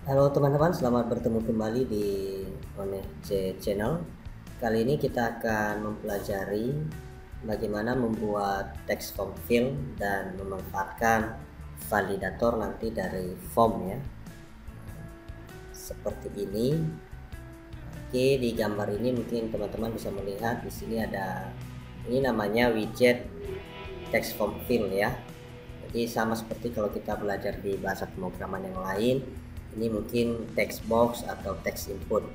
Halo teman-teman, selamat bertemu kembali di Onece Channel. Kali ini kita akan mempelajari bagaimana membuat text form field dan memanfaatkan validator nanti dari form ya. Seperti ini. Oke, di gambar ini mungkin teman-teman bisa melihat di sini ada ini namanya widget text form field ya. Jadi sama seperti kalau kita belajar di bahasa pemrograman yang lain, ini mungkin text box atau text input.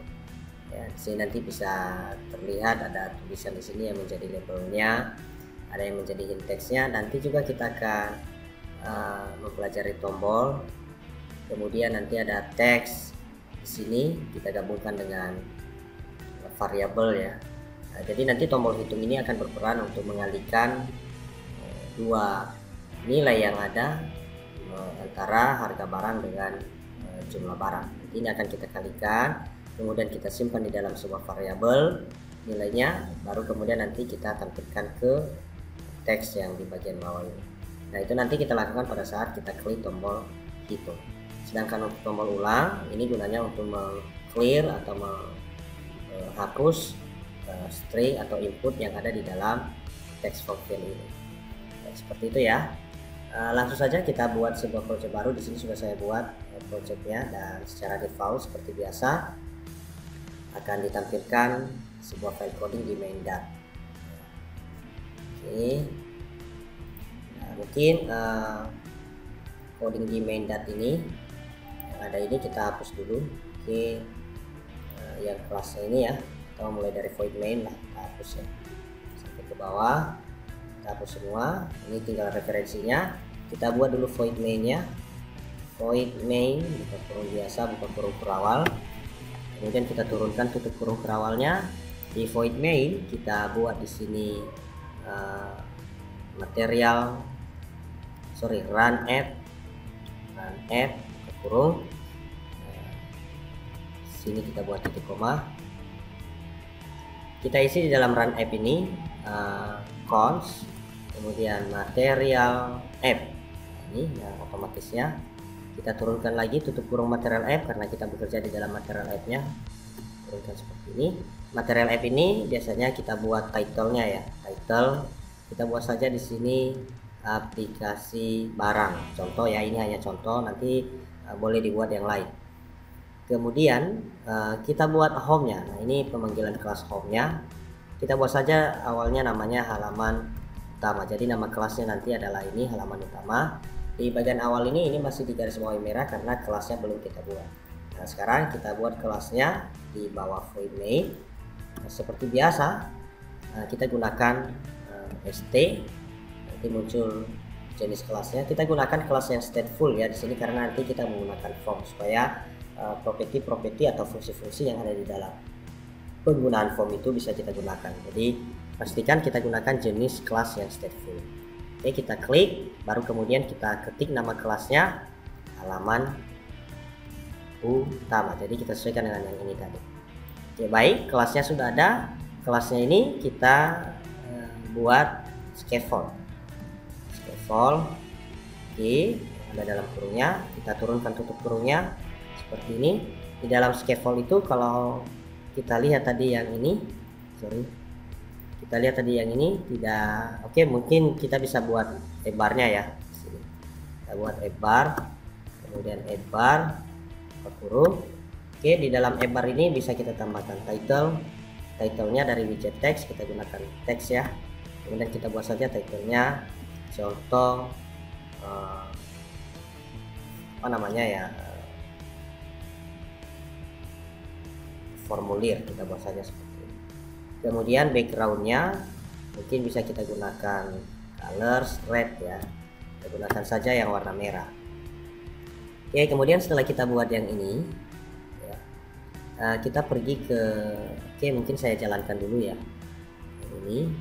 Ya, di sini nanti bisa terlihat ada tulisan di sini yang menjadi labelnya, ada yang menjadi indexnya. Nanti juga kita akan mempelajari tombol. Kemudian nanti ada teks di sini kita gabungkan dengan variabel ya. Nah, jadi nanti tombol hitung ini akan berperan untuk mengalihkan dua nilai yang ada antara harga barang dengan jumlah barang. Nanti ini akan kita kalikan, kemudian kita simpan di dalam sebuah variabel nilainya, baru kemudian nanti kita tampilkan ke teks yang di bagian bawah ini. Nah, itu nanti kita lakukan pada saat kita klik tombol hitung. Sedangkan untuk tombol ulang ini gunanya untuk meng-clear atau menghapus string atau input yang ada di dalam text form field ini. Nah, seperti itu ya. Langsung saja kita buat sebuah project baru. Di sini sudah saya buat projectnya, dan secara default seperti biasa akan ditampilkan sebuah file coding di main.dat. Oke, nah, mungkin coding di main.dat ini yang ada ini kita hapus dulu. Oke, yang kelasnya ini ya, atau mulai dari void main lah kita hapus ya sampai ke bawah. Kita hapus semua, ini tinggal referensinya. Kita buat dulu void mainnya, void main buka kurung biasa, buka kurung kerawal, kemudian kita turunkan tutup kurung kerawalnya. Di void main kita buat di sini run app buka kurung, sini kita buat titik koma. Kita isi di dalam run app ini const, kemudian material app, ini yang otomatisnya kita turunkan lagi tutup kurung material app karena kita bekerja di dalam material app-nya. Turunkan seperti ini. Material app ini biasanya kita buat title-nya ya. Title kita buat saja di sini aplikasi barang. Contoh ya, ini hanya contoh, nanti boleh dibuat yang lain. Kemudian kita buat home-nya. Nah, ini pemanggilan kelas home-nya. Kita buat saja awalnya namanya halaman utama. Jadi nama kelasnya nanti adalah ini halaman utama. Di bagian awal ini masih di garis bawah merah karena kelasnya belum kita buat. Nah, sekarang kita buat kelasnya di bawah void main. Nah, seperti biasa kita gunakan st, nanti muncul jenis kelasnya. Kita gunakan kelas yang stateful ya di sini karena nanti kita menggunakan form supaya properti atau fungsi-fungsi yang ada di dalam penggunaan form itu bisa kita gunakan. Jadi pastikan kita gunakan jenis kelas yang stateful. Oke, kita klik, baru kemudian kita ketik nama kelasnya halaman utama. Jadi kita sesuaikan dengan yang ini tadi. Oke, baik, kelasnya sudah ada. Kelasnya ini kita buat scaffold. Oke, ada dalam kurungnya. Kita turunkan tutup kurungnya seperti ini. Di dalam scaffold itu kalau kita lihat tadi yang ini, kita lihat tadi yang ini tidak oke, mungkin kita bisa buat e-barnya ya. Kita buat e-bar, kemudian e-bar kurung. Oke, di dalam e-bar ini bisa kita tambahkan title-nya dari widget text, kita gunakan teks ya. Kemudian kita buat saja title-nya contoh apa namanya ya, formulir, kita buat saja seperti ini. Kemudian backgroundnya mungkin bisa kita gunakan colors red ya, kita gunakan saja yang warna merah. Oke, kemudian setelah kita buat yang ini ya, kita pergi ke mungkin saya jalankan dulu ya ini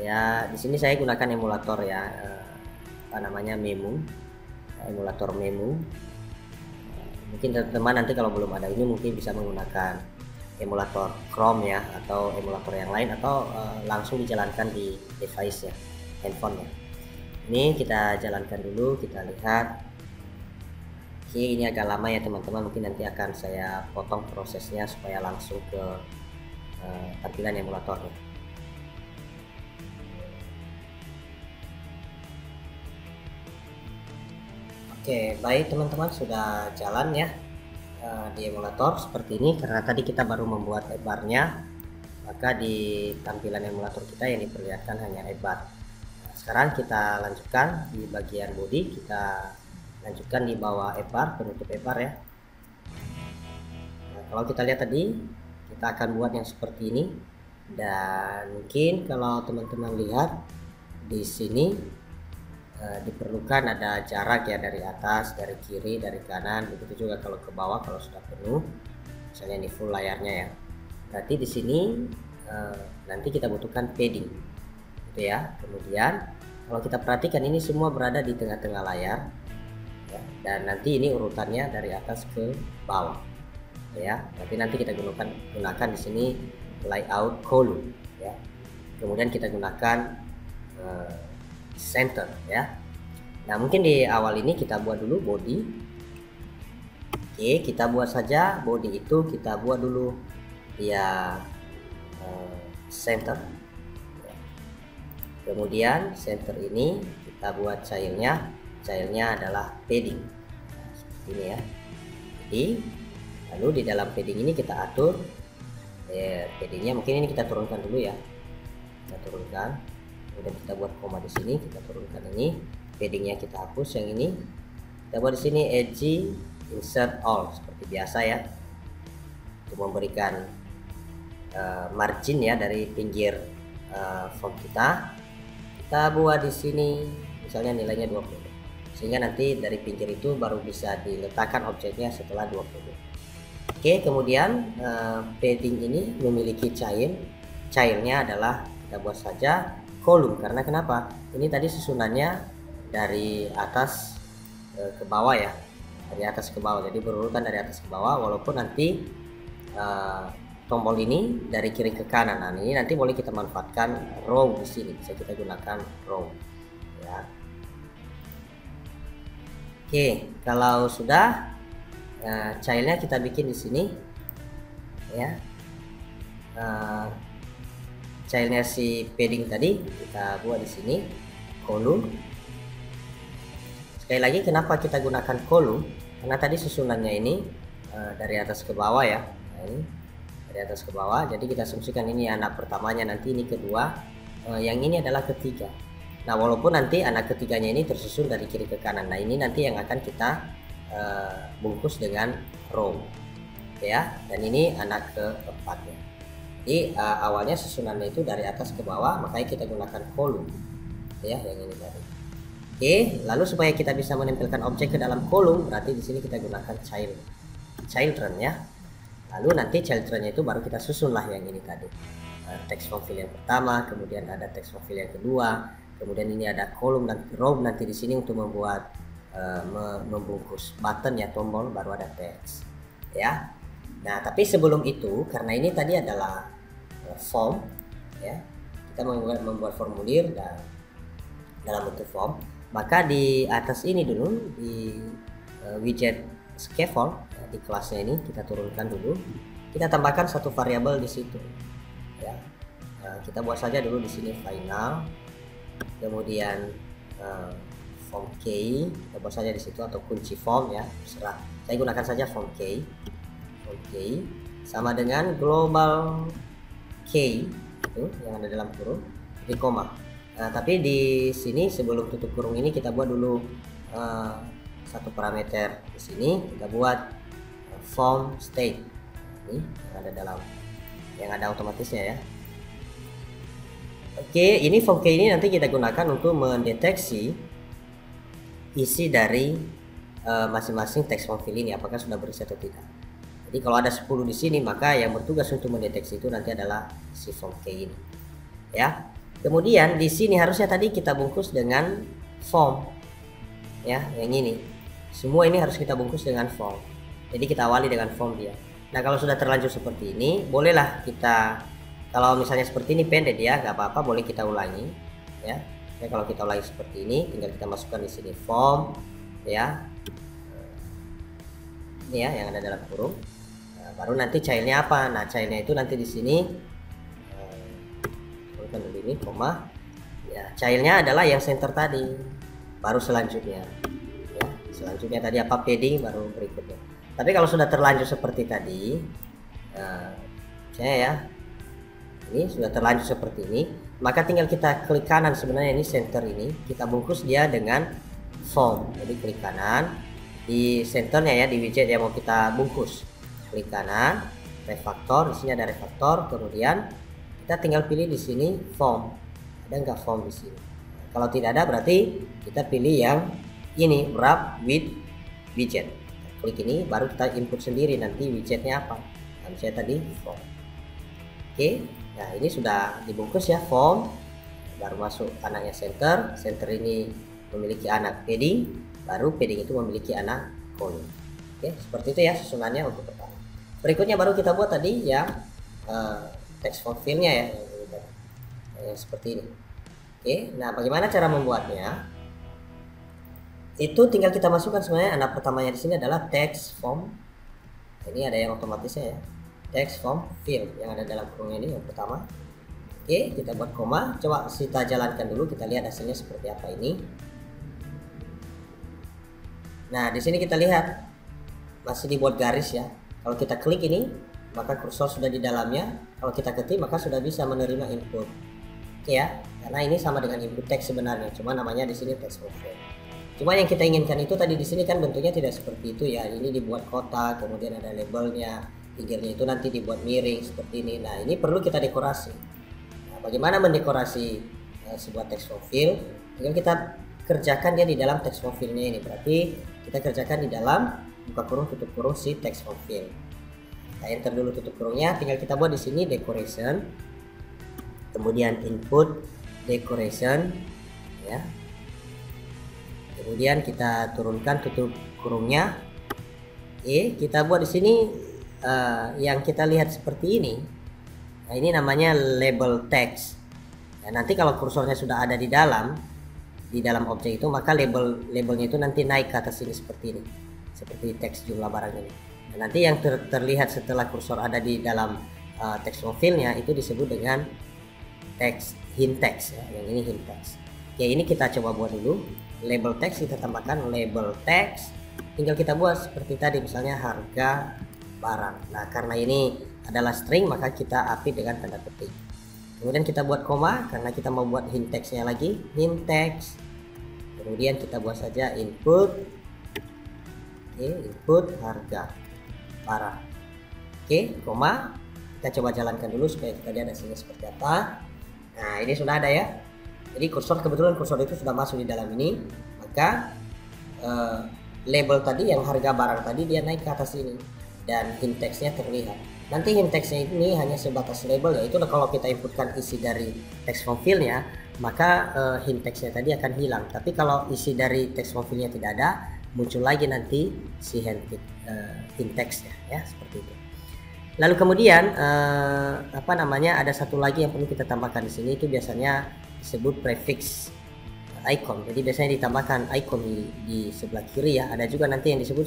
ya. Di sini saya gunakan emulator ya, apa namanya, emulator memu. Mungkin teman-teman nanti kalau belum ada ini mungkin bisa menggunakan emulator Chrome ya, atau emulator yang lain, atau langsung dijalankan di device ya, handphone ya. Ini kita jalankan dulu, kita lihat Oke, ini agak lama ya teman-teman, mungkin nanti akan saya potong prosesnya supaya langsung ke tampilan emulatornya. Oke, baik teman-teman, sudah jalan ya di emulator seperti ini. Karena tadi kita baru membuat e-barnya, maka di tampilan emulator kita yang diperlihatkan hanya e-bar. Nah, sekarang kita lanjutkan di bagian body, kita lanjutkan di bawah e-bar, penutup e-bar ya. Nah, kalau kita lihat tadi, kita akan buat yang seperti ini. Dan mungkin kalau teman-teman lihat di sini diperlukan ada jarak ya, dari atas, dari kiri, dari kanan. Begitu juga kalau ke bawah, kalau sudah penuh, misalnya ini full layarnya ya. Berarti di sini nanti kita butuhkan padding, gitu ya. Kemudian kalau kita perhatikan ini semua berada di tengah-tengah layar, ya, dan nanti ini urutannya dari atas ke bawah, ya. Tapi nanti kita gunakan di sini layout column, ya. Kemudian kita gunakan center ya. Nah, mungkin di awal ini kita buat dulu body. Oke, kita buat saja body itu, kita buat dulu ya center. Kemudian center ini kita buat childnya adalah padding, seperti ini ya. Jadi lalu di dalam padding ini kita atur paddingnya, mungkin ini kita turunkan dulu ya, kita turunkan. Kemudian kita buat koma di sini, kita turunkan ini, paddingnya kita hapus, yang ini kita buat di sini edge insert all seperti biasa ya, untuk memberikan margin ya dari pinggir font kita. Kita buat di sini misalnya nilainya 20, sehingga nanti dari pinggir itu baru bisa diletakkan objeknya setelah 20. Oke, kemudian padding ini memiliki childnya adalah kita buat saja kolom. Karena kenapa? Ini tadi susunannya dari atas ke bawah ya, dari atas ke bawah, jadi berurutan dari atas ke bawah, walaupun nanti tombol ini dari kiri ke kanan. Nah, ini nanti boleh kita manfaatkan row di sini, bisa kita gunakan row ya. Oke, kalau sudah childnya kita bikin di sini ya. Childnya si padding tadi kita buat di sini kolom. Sekali lagi, kenapa kita gunakan kolom? Karena tadi susunannya ini dari atas ke bawah ya. Nah, ini dari atas ke bawah, jadi kita asumsikan ini anak pertamanya, nanti ini kedua, yang ini adalah ketiga. Nah, walaupun nanti anak ketiganya ini tersusun dari kiri ke kanan. Nah, ini nanti yang akan kita bungkus dengan row ya, dan ini anak keempatnya. Jadi awalnya susunannya itu dari atas ke bawah, makanya kita gunakan kolom ya, yang ini tadi. Oke, lalu supaya kita bisa menempelkan objek ke dalam kolom, berarti di sini kita gunakan children ya. Lalu nanti childrennya itu baru kita susun lah yang ini tadi, text form fill yang pertama, kemudian ada text form fill yang kedua, kemudian ini ada kolom dan row nanti di sini untuk membuat membungkus button ya, tombol, baru ada text ya. Nah, tapi sebelum itu, karena ini tadi adalah form ya, kita membuat formulir dan dalam bentuk form, maka di atas ini dulu di widget scaffold ya, di kelasnya ini kita turunkan dulu, kita tambahkan satu variabel di situ ya. Nah, kita buat saja dulu di sini final, kemudian form key kita buat saja di situ, atau kunci form ya, terserah. Saya gunakan saja form key sama dengan global key itu yang ada dalam kurung di koma. Nah, tapi di sini sebelum tutup kurung ini kita buat dulu satu parameter di sini, kita buat form state ini yang ada dalam, yang ada otomatisnya ya. Oke, ini form key ini nanti kita gunakan untuk mendeteksi isi dari masing-masing text form fill ini apakah sudah berisi atau tidak. Jadi kalau ada 10 di sini, maka yang bertugas untuk mendeteksi itu nanti adalah si form key ini ya. Kemudian di sini harusnya tadi kita bungkus dengan form ya, yang ini semua ini harus kita bungkus dengan form. Jadi kita awali dengan form dia. Nah, kalau sudah terlanjur seperti ini, bolehlah kita, kalau misalnya seperti ini pendek ya, nggak apa-apa, boleh kita ulangi ya. Kalau kita ulangi seperti ini, tinggal kita masukkan di sini form ya, ini ya yang ada dalam kurung. Nah, baru nanti childnya apa? Nah, childnya itu nanti di sini tuliskan dulu ini koma ya, childnya adalah yang center tadi, baru selanjutnya ya, selanjutnya tadi apa, padding, baru berikutnya. Tapi kalau sudah terlanjur seperti tadi, saya ya ini sudah terlanjur seperti ini, maka tinggal kita klik kanan, sebenarnya ini center ini kita bungkus dia dengan form. Jadi klik kanan di centernya ya, di widget yang mau kita bungkus, klik kanan, refactor, di sini ada refactor, kemudian kita tinggal pilih di sini form. Ada nggak form di sini? Kalau tidak ada berarti kita pilih yang ini, wrap with widget. Klik ini baru kita input sendiri nanti widgetnya apa. Nah, saya tadi form. Oke, nah ini sudah dibungkus ya form, baru masuk anaknya center. Center ini memiliki anak padding, baru padding itu memiliki anak column. Oke, seperti itu ya susunannya untuk pertama. Berikutnya baru kita buat tadi yang text form field-nya ya, seperti ini. Oke, nah bagaimana cara membuatnya? Itu tinggal kita masukkan sebenarnya anak pertamanya di sini adalah text form. Ini ada yang otomatisnya ya, text form field yang ada dalam kurung ini yang pertama. Oke, kita buat koma, coba kita jalankan dulu, kita lihat hasilnya seperti apa ini. Nah, di sini kita lihat masih dibuat garis ya. Kalau kita klik ini, maka kursor sudah di dalamnya. Kalau kita ketik, maka sudah bisa menerima input. Oke ya, karena ini sama dengan input teks sebenarnya, cuma namanya di sini text form field. Cuma yang kita inginkan itu tadi di sini kan bentuknya tidak seperti itu ya. Ini dibuat kotak, kemudian ada labelnya, pinggirnya itu nanti dibuat miring seperti ini. Nah, ini perlu kita dekorasi. Nah, bagaimana mendekorasi sebuah text form field? Tinggal kita kerjakan dia di dalam text form field-nya ini. Berarti kita kerjakan di dalam buka kurung tutup kurung si text form field. Kita enter dulu tutup kurungnya, tinggal kita buat di sini decoration, kemudian input decoration ya. Kemudian kita turunkan tutup kurungnya. Kita buat di sini yang kita lihat seperti ini. Nah, ini namanya label text. Nah, nanti kalau kursornya sudah ada di dalam objek itu, maka labelnya itu nanti naik ke atas sini seperti ini, seperti teks jumlah barang ini. Nah, nanti yang terlihat setelah kursor ada di dalam text form field-nya itu disebut dengan text hint text ya. Yang ini hint text. Oke, ini kita coba buat dulu. Label text kita tambahkan label text, tinggal kita buat seperti tadi, misalnya harga barang. Nah, karena ini adalah string, maka kita apit dengan tanda petik. Kemudian kita buat koma karena kita mau buat hint textnya lagi, hint text. Kemudian kita buat saja input. Input harga barang. Koma. Kita coba jalankan dulu supaya kita lihat hasilnya seperti apa. Nah, ini sudah ada ya. Jadi kebetulan kursor itu sudah masuk di dalam ini, maka label tadi yang harga barang tadi dia naik ke atas ini dan hint textnya terlihat. Nanti hint textnya ini hanya sebatas label, yaitu kalau kita inputkan isi dari text form field-nya, maka hint textnya tadi akan hilang. Tapi kalau isi dari text form field-nya tidak ada, muncul lagi nanti si hint textnya ya, seperti itu. Lalu kemudian ada satu lagi yang perlu kita tambahkan di sini, itu biasanya disebut prefix icon. Jadi biasanya ditambahkan icon di sebelah kiri ya. Ada juga nanti yang disebut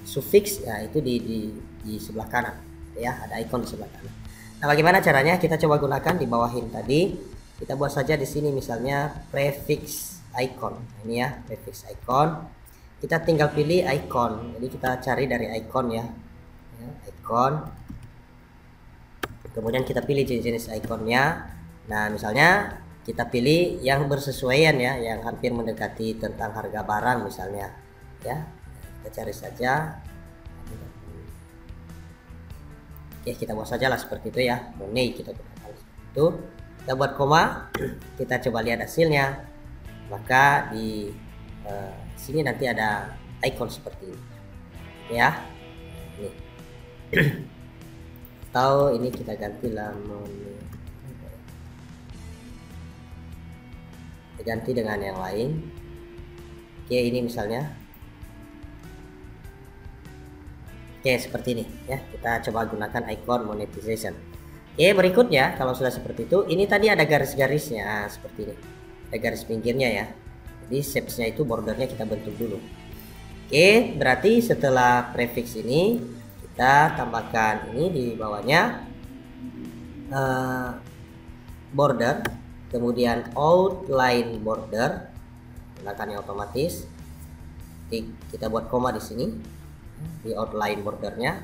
suffix ya, itu di sebelah kanan ya, ada icon di sebelah kanan. Nah, bagaimana caranya? Kita coba gunakan di bawah hint tadi. Kita buat saja di sini misalnya prefix icon. Nah, ini ya, prefix icon. Kita tinggal pilih icon. Jadi kita cari dari icon ya, icon. Kemudian kita pilih jenis iconnya. Nah, misalnya kita pilih yang bersesuaian ya, yang hampir mendekati tentang harga barang misalnya ya. Kita cari saja. Oke, kita buat saja lah seperti itu ya. Money kita gunakan seperti itu. Kita buat koma. Kita coba lihat hasilnya. Maka di sini nanti ada icon seperti ini ya. Ini. Atau ini kita ganti lah, ganti dengan yang lain. Oke, ini misalnya. Oke, seperti ini ya. Kita coba gunakan icon monetization. Oke, berikutnya kalau sudah seperti itu, ini tadi ada garis-garisnya seperti ini. Ada garis pinggirnya ya. Jadi shapes-nya itu bordernya kita bentuk dulu. Oke, berarti setelah prefix ini kita tambahkan ini di bawahnya border, kemudian outline border, gunakan yang otomatis. Kita buat koma di sini di outline bordernya,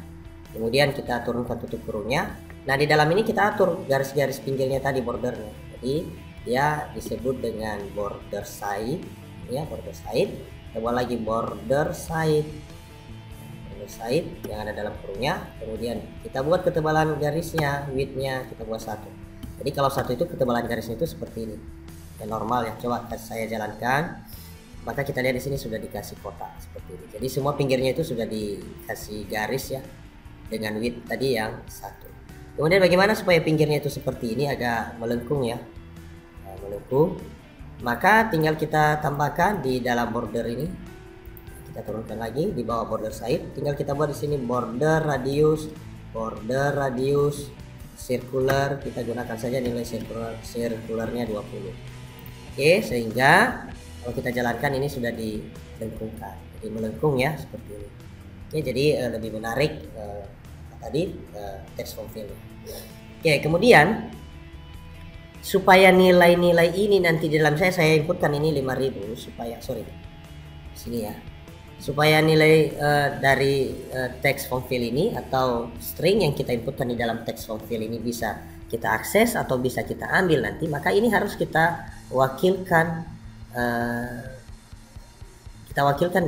kemudian kita turunkan tutup kurungnya. Nah, di dalam ini kita atur garis-garis pinggirnya tadi bordernya, jadi dia disebut dengan border side ya, border side. Kita buat lagi border side yang ada dalam kurungnya, kemudian kita buat ketebalan garisnya, widthnya kita buat 1. Jadi kalau 1 itu ketebalan garisnya itu seperti ini ya, normal ya. Coba saya jalankan, maka kita lihat di sini sudah dikasih kotak seperti ini. Jadi semua pinggirnya itu sudah dikasih garis ya, dengan width tadi yang 1. Kemudian bagaimana supaya pinggirnya itu seperti ini, agak melengkung ya, melengkung. Maka tinggal kita tambahkan di dalam border ini, kita turunkan lagi di bawah border side, tinggal kita buat di sini border radius circular, kita gunakan saja nilai circularnya 20. Oke, sehingga kalau kita jalankan ini sudah dilengkungkan, jadi melengkung ya seperti ini. Oke, jadi lebih menarik tadi text form fill. Oke, kemudian supaya nilai-nilai ini nanti di dalam saya inputkan ini 5000 supaya sini ya, supaya nilai dari text form fill ini atau string yang kita inputkan di dalam text form fill ini bisa kita akses atau bisa kita ambil nanti, maka ini harus kita wakilkan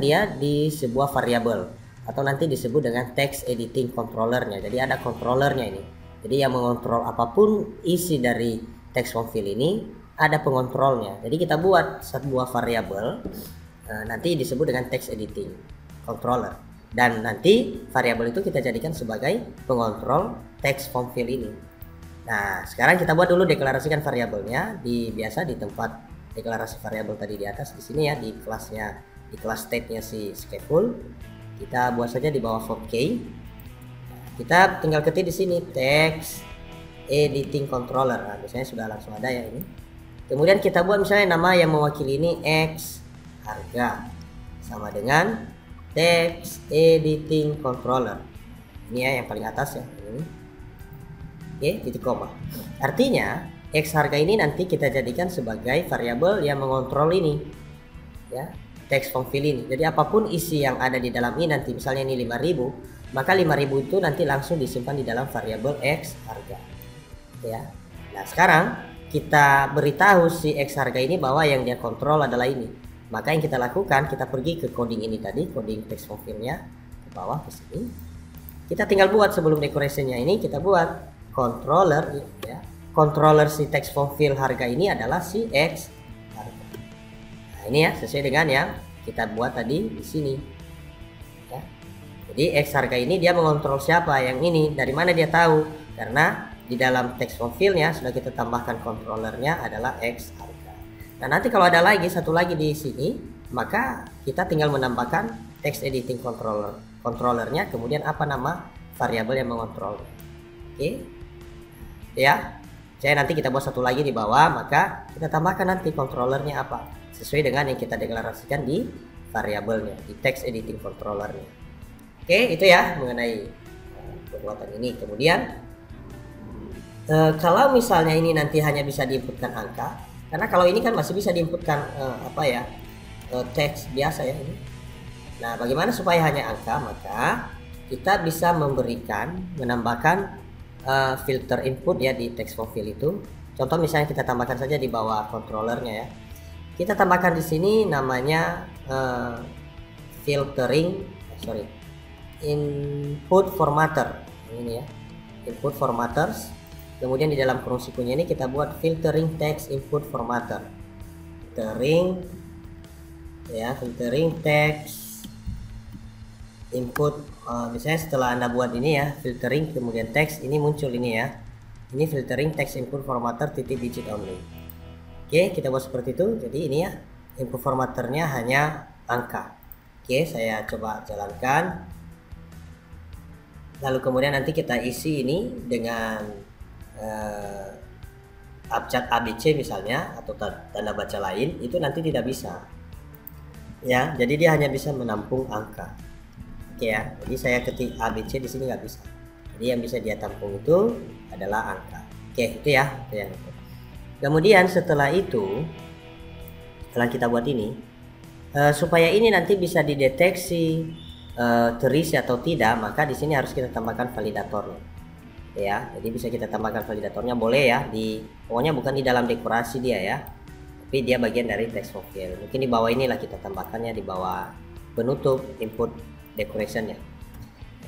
dia di sebuah variabel atau nanti disebut dengan text editing controllernya. Jadi ada controllernya ini, jadi yang mengontrol apapun isi dari text form fill ini ada pengontrolnya. Jadi kita buat sebuah variabel nanti disebut dengan text editing controller, dan nanti variabel itu kita jadikan sebagai pengontrol text form fill ini. Nah, sekarang kita buat dulu deklarasikan variabelnya biasa di tempat deklarasi variabel tadi di atas di sini ya, di kelasnya, di kelas state-nya si scaffold. Kita buat saja di bawah form key. Kita tinggal ketik di sini text editing controller. Nah, biasanya sudah langsung ada ya ini. Kemudian kita buat misalnya nama yang mewakili ini X harga sama dengan text editing controller. Ini ya yang paling atas ya ini. Oke, titik koma. Artinya X harga ini nanti kita jadikan sebagai variabel yang mengontrol ini ya, text form fill ini. Jadi apapun isi yang ada di dalam ini nanti, misalnya ini 5000, maka 5000 itu nanti langsung disimpan di dalam variabel X harga ya. Nah, sekarang kita beritahu si X harga ini bahwa yang dia kontrol adalah ini. Maka yang kita lakukan, kita pergi ke coding ini tadi, coding text form fill-nya ke bawah ke sini. Kita tinggal buat sebelum decoration-nya ini, kita buat controller ya. Controller si text form fill harga ini adalah si X harga. Nah, ini ya sesuai dengan yang kita buat tadi di sini ya. Jadi X harga ini dia mengontrol siapa, yang ini. Dari mana dia tahu? Karena di dalam text form fill-nya sudah kita tambahkan controllernya adalah X harga. Nah, nanti kalau ada lagi satu lagi di sini, maka kita tinggal menambahkan text editing controllernya, kemudian apa nama variabel yang mengontrol. Oke ya, saya nanti kita buat satu lagi di bawah, maka kita tambahkan nanti controllernya apa sesuai dengan yang kita deklarasikan di variabelnya, di text editing controllernya. Oke, itu ya mengenai perbuatan ini. Kemudian kalau misalnya ini nanti hanya bisa diinputkan angka, karena kalau ini kan masih bisa diinputkan teks biasa ya ini. Nah, bagaimana supaya hanya angka? Maka kita bisa menambahkan filter input ya di text form fill itu. Contoh misalnya kita tambahkan saja di bawah controllernya ya. Kita tambahkan di sini namanya input formatter ini ya, input formatters. Kemudian di dalam kurung sikunya ini kita buat filtering text input formatter, filtering text input. Misalnya setelah Anda buat ini ya, filtering kemudian text, ini muncul ini ya, ini filtering text input formatter titik digit only. Oke, kita buat seperti itu. Jadi ini ya, input formatternya hanya angka. Oke, saya coba jalankan. Lalu kemudian nanti kita isi ini dengan abjad ABC misalnya atau tanda baca lain, itu nanti tidak bisa ya. Jadi dia hanya bisa menampung angka. Oke ya. Jadi saya ketik ABC di sini nggak bisa. Jadi yang bisa dia tampung itu adalah angka. Oke, itu ya. Kemudian setelah itu, setelah kita buat ini, supaya ini nanti bisa dideteksi terisi atau tidak, maka di sini harus kita tambahkan validatornya. Ya, jadi bisa kita tambahkan validatornya, boleh ya, pokoknya bukan di dalam dekorasi dia ya, tapi dia bagian dari text of field. Mungkin di bawah inilah kita tambahkannya, di bawah penutup input decorationnya.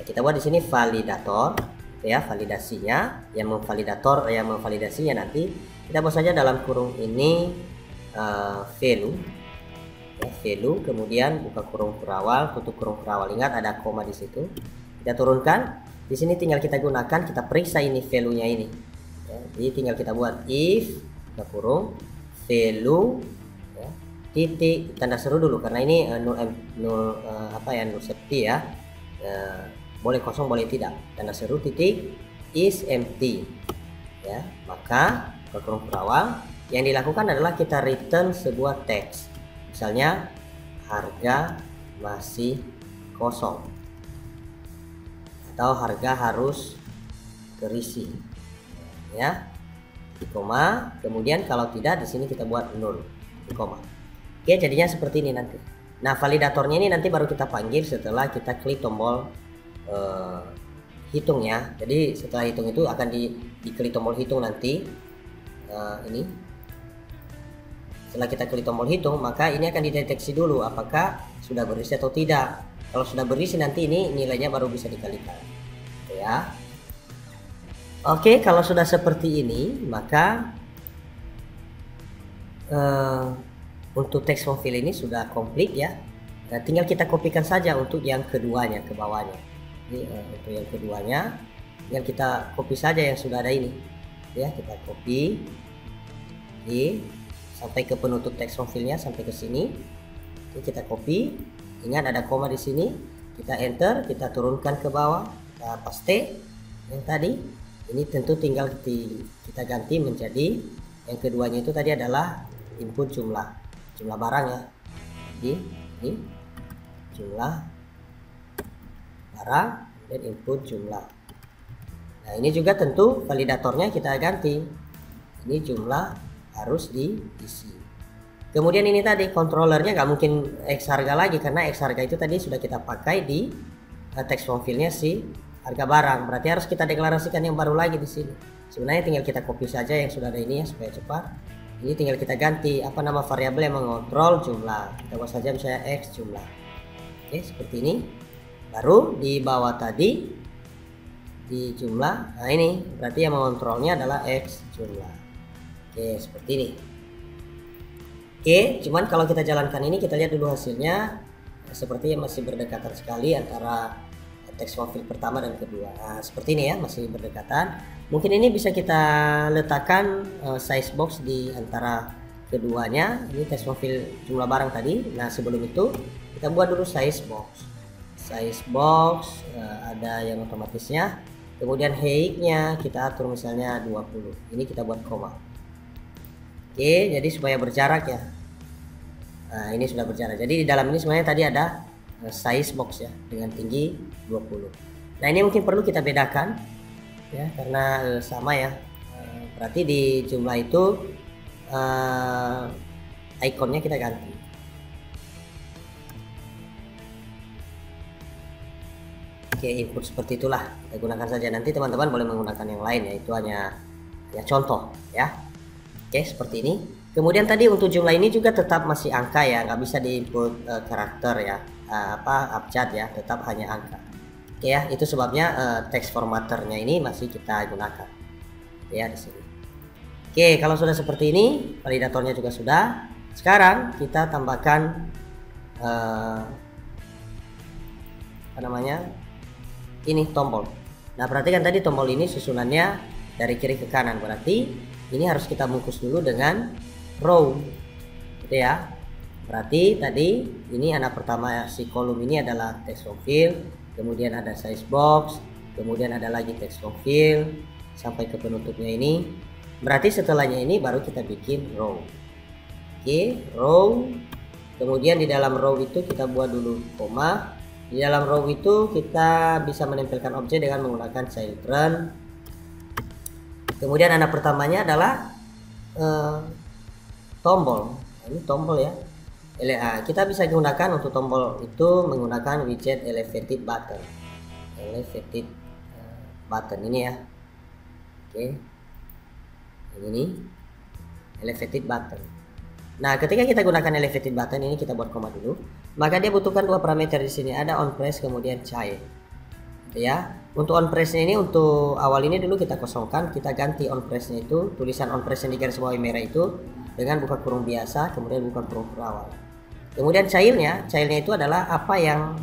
Nah, kita buat di sini validator ya, validasinya, yang memvalidasinya nanti kita buat saja dalam kurung ini value ya, value, kemudian buka kurung kurawal, tutup kurung kurawal. Ingat ada koma di situ. Kita turunkan. Di sini tinggal kita gunakan, kita periksa ini value-nya ini. Ya, jadi tinggal kita buat if buka kurung value ya, titik tanda seru dulu karena ini null safety ya. Boleh kosong boleh tidak, tanda seru titik is empty ya. Maka buka kurung kurawal, yang dilakukan adalah kita return sebuah teks, misalnya harga masih kosong atau harga harus terisi ya, di koma. Kemudian kalau tidak, di sini kita buat nol di koma. Oke, jadinya seperti ini nanti. Nah, validatornya ini nanti baru kita panggil setelah kita klik tombol hitung ya. Jadi setelah hitung itu akan diklik tombol hitung nanti. Ini setelah kita klik tombol hitung, maka ini akan dideteksi dulu apakah sudah berisi atau tidak. Kalau sudah berisi, nanti ini nilainya baru bisa dikalikan ya. Oke, kalau sudah seperti ini, maka untuk text from field ini sudah komplit ya. Nah, tinggal kita kopikan saja untuk yang keduanya ke bawahnya. Ini untuk yang keduanya tinggal kita copy saja yang sudah ada ini ya. Kita copy sampai ke penutup text from field-nya, sampai ke sini. Ini kita copy. Ingat ada koma di sini, kita enter, kita turunkan ke bawah, kita paste yang tadi. Ini tentu tinggal kita ganti menjadi yang keduanya itu tadi adalah input jumlah barang ya. Jadi ini jumlah barang dan input jumlah. Nah, ini juga tentu validatornya kita ganti. Ini jumlah harus diisi. Kemudian ini tadi controllernya nggak mungkin X harga lagi, karena X harga itu tadi sudah kita pakai di text from field-nya si harga barang. Berarti harus kita deklarasikan yang baru lagi di sini. Sebenarnya tinggal kita copy saja yang sudah ada ini ya supaya cepat. Ini tinggal kita ganti apa nama variabel yang mengontrol jumlah. Kita buat saja misalnya X jumlah. Oke, seperti ini. Baru di bawah tadi di jumlah. Nah, ini berarti yang mengontrolnya adalah X jumlah. Oke, seperti ini. Oke, cuman kalau kita jalankan ini, kita lihat dulu hasilnya. Sepertinya masih berdekatan sekali antara text from field pertama dan kedua. Nah, seperti ini ya, masih berdekatan. Mungkin ini bisa kita letakkan size box di antara keduanya. Ini text from field jumlah barang tadi. Nah, sebelum itu kita buat dulu size box. Size box ada yang otomatisnya. Kemudian height-nya kita atur misalnya 20. Ini kita buat koma. Oke, jadi supaya berjarak ya. Nah, ini sudah berjarak. Jadi di dalam ini sebenarnya tadi ada size box ya dengan tinggi 20. Nah, ini mungkin perlu kita bedakan ya karena sama ya. Berarti di jumlah itu ikonnya kita ganti. Oke, input seperti itulah kita gunakan saja. Nanti teman-teman boleh menggunakan yang lain ya. Itu hanya ya contoh ya. Oke, seperti ini. Kemudian tadi untuk jumlah ini juga tetap masih angka ya, nggak bisa diinput karakter ya, abjad ya, tetap hanya angka. Oke ya, itu sebabnya text formatternya ini masih kita gunakan ya di sini. Oke, kalau sudah seperti ini, validatornya juga sudah. Sekarang kita tambahkan apa namanya? Ini tombol. Nah, perhatikan tadi tombol ini susunannya dari kiri ke kanan, berarti ini harus kita bungkus dulu dengan row gitu ya. Berarti tadi ini anak pertama si kolom ini adalah text from field, kemudian ada size box, kemudian ada lagi text from field sampai ke penutupnya ini. Berarti setelahnya ini baru kita bikin row. Oke, row Kemudian di dalam row itu kita buat dulu koma. Di dalam row itu kita bisa menempelkan objek dengan menggunakan children. Kemudian anak pertamanya adalah tombol. Ini tombol ya. Kita bisa gunakan untuk tombol itu menggunakan widget elevated button. Elevated button ini ya. Oke. Ini elevated button. Nah, ketika kita gunakan elevated button ini, kita buat koma dulu. Maka dia butuhkan dua parameter di sini, ada on press kemudian child. Gitu ya. Untuk on press ini, untuk awal ini dulu kita kosongkan, kita ganti on press-nya itu, tulisan on press yang di garis bawah merah itu dengan buka kurung biasa, kemudian buka kurung awal. Kemudian child-nya itu adalah apa yang